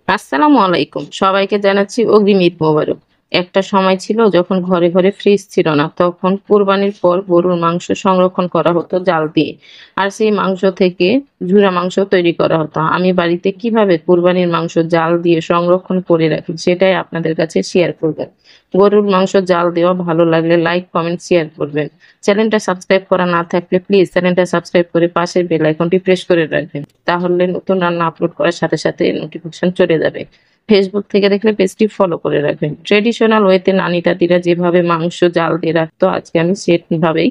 আসসালামু আলাইকুম। সবাইকে জানাচ্ছি অগ্রিম ঈদ মোবারক। একটা সময় ছিল যখন ঘরে, ঘরে ফ্রিজ ছিল না। তখন কুরবানির পর গরুর মাংস সংরক্ষণ করা হতো জাল দিয়ে। আর সেই মাংস থেকে ঝুরা মাংস তৈরি করা হতো। আমি বাড়িতে কিভাবে কুরবানির মাংস জাল দিয়ে সংরক্ষণ করে রাখি সেটাই আপনাদের কাছে শেয়ার করবেন। গরুর মাংস জাল দেওয়া ভালো লাগলে লাইক, কমেন্ট, শেয়ার করবেন। চ্যানেলটা সাবস্ক্রাইব করা না থাকলে প্লিজ চ্যানেলটা সাবস্ক্রাইব করে পাশের বেল আইকনটি প্রেস করে রাখবেন। তাহলে নতুন রান্না আপলোড করার সাথে সাথে নোটিফিকেশন চলে যাবে। ফেসবুক থেকে দেখলে পেজটি ফলো করে রাখবেন। ট্রেডিশনাল ওয়েতে নানি দাদিরা যেভাবে মাংস জাল দিয়ে রাখতো আজকে আমি সেভাবেই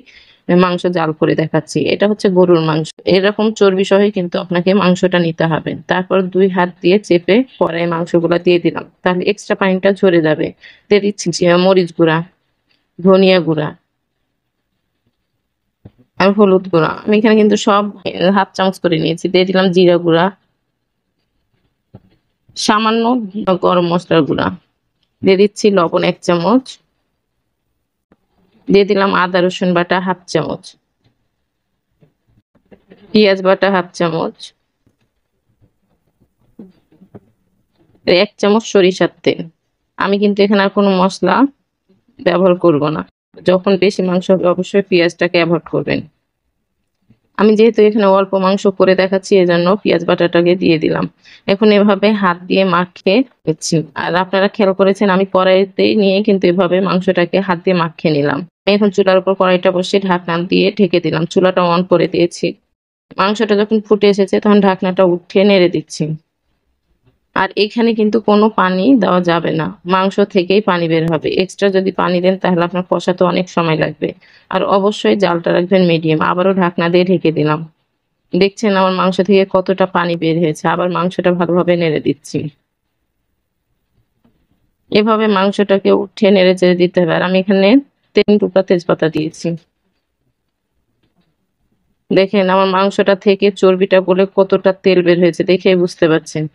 মাংস জাল করে দেখাচ্ছি। এটা হচ্ছে গরুর মাংস। এরকম চর্বি সহই কিন্তু আপনাকে মাংসটা নিতে হবে। তারপর ২ হাত দিয়ে চেপে কড়াইয়ে মাংসগুলা দিয়ে দিলাম। তাহলে এক্সট্রা পানিটা ঝরে যাবে। দিয়ে দিচ্ছি মরিচ গুঁড়া, ধনিয়া গুঁড়া আর হলুদ গুঁড়া। আমি এখানে কিন্তু সব ১/২ চামচ করে নিয়েছি। দিয়ে দিলাম জিরা গুঁড়া, সামান্য গরম মসলার গুঁড়া। দিয়ে দিচ্ছি লবণ ১ চামচ। দিয়ে দিলাম আদা রসুন বাটা ১/২ চামচ। পেঁয়াজ বাটা ১/২ চামচ। ১ চামচ সরিষার তেল। আমি কিন্তু এখানে আর কোনো মসলা ব্যবহার করব না। যখন বেশি মাংস হবে অবশ্যই পেঁয়াজটাকে এভয়েড করবেন। আমি যেহেতু এখানে অল্প মাংস করে দেখাচ্ছি এজন্য পেঁয়াজ বাটাটাকে দিয়ে দিলাম। এখন এভাবে হাত দিয়ে মাখিয়ে নিচ্ছি। আর আপনারা খেয়াল করেছেন আমি কড়াইতে নিয়ে কিন্তু এভাবে মাংসটাকে হাত দিয়ে মাখিয়ে নিলাম। আমি এখন চুলার উপর কড়াইটা বসিয়ে ঢাকনা দিয়ে ঢেকে দিলাম। চুলাটা অন করে দিয়েছি। মাংসটা যখন ফুটে এসেছে তখন ঢাকনাটা উঠিয়ে নেড়ে দিচ্ছি। আর এখানে কিন্তু কোনো পানি দেওয়া যাবে না। মাংস থেকেই পানি বের হবে। এক্সট্রা যদি পানি দেন তাহলে আপনার কষাতে অনেক সময় লাগবে। আর অবশ্যই জালটা রাখবেন মিডিয়াম। আবারও ঢাকনা দিয়ে ঢেকে দিলাম। দেখছেন আমার মাংস থেকে কতটা পানি বের হয়েছে। আবার মাংসটা ভালোভাবে নেড়ে দিচ্ছি। এভাবে মাংসটাকে উঠিয়ে নেড়ে চেড়ে দিতে হবে। আর আমি এখানে ৩ টুকরা তেজপাতা দিয়েছি। দেখেন আমার মাংসটা থেকে চর্বিটা গলে কতটা তেল বের হয়েছে দেখেই বুঝতে পারছেন।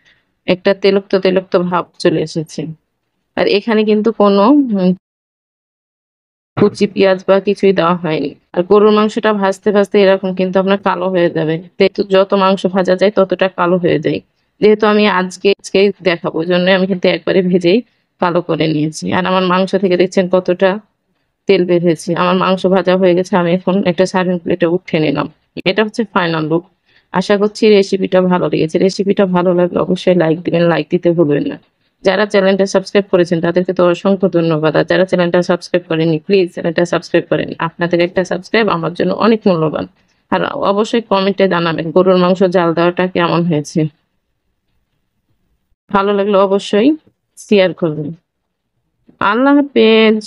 একটা তেলুক্ত, তেলুক্ত ভাব চলে এসেছে। আর এখানে কিন্তু কোনো কুচি পেঁয়াজ বা কিছুই দেওয়া হয়নি। আর গরুর মাংসটা ভাজতে, ভাজতে এরকম কিন্তু আপনার কালো হয়ে যাবে। যেহেতু যত মাংস ভাজা যায় ততটা কালো হয়ে যায়। যেহেতু আমি আজকেই দেখাবো ওইজন্য আমি কিন্তু একবারে ভেজেই কালো করে নিয়েছি। আর আমার মাংস থেকে দেখছেন কতটা তেল বের হয়েছে। আমার মাংস ভাজা হয়ে গেছে। আমি এখন একটা সার্ভিং প্লেটে উঠিয়ে নিলাম। এটা হচ্ছে ফাইনাল লুক। আশা করছি রেসিপিটা ভালো লেগেছে। রেসিপিটা ভালো লাগলে অবশ্যই লাইক দিবেন। লাইক দিতে ভুলবেন না। যারা চ্যানেলটা সাবস্ক্রাইব করেছেন তাদেরকে তো অসংখ্য ধন্যবাদ। আর যারা চ্যানেলটা সাবস্ক্রাইব করেননি প্লিজ চ্যানেলটা সাবস্ক্রাইব করেন। আপনাদের একটা সাবস্ক্রাইব আমার জন্য অনেক মূল্যবান। আর অবশ্যই কমেন্টে জানাবেন গরুর মাংস জাল দেওয়াটা কেমন হয়েছে। ভালো লাগলে অবশ্যই শেয়ার করবেন। আল্লাহ হাফেজ।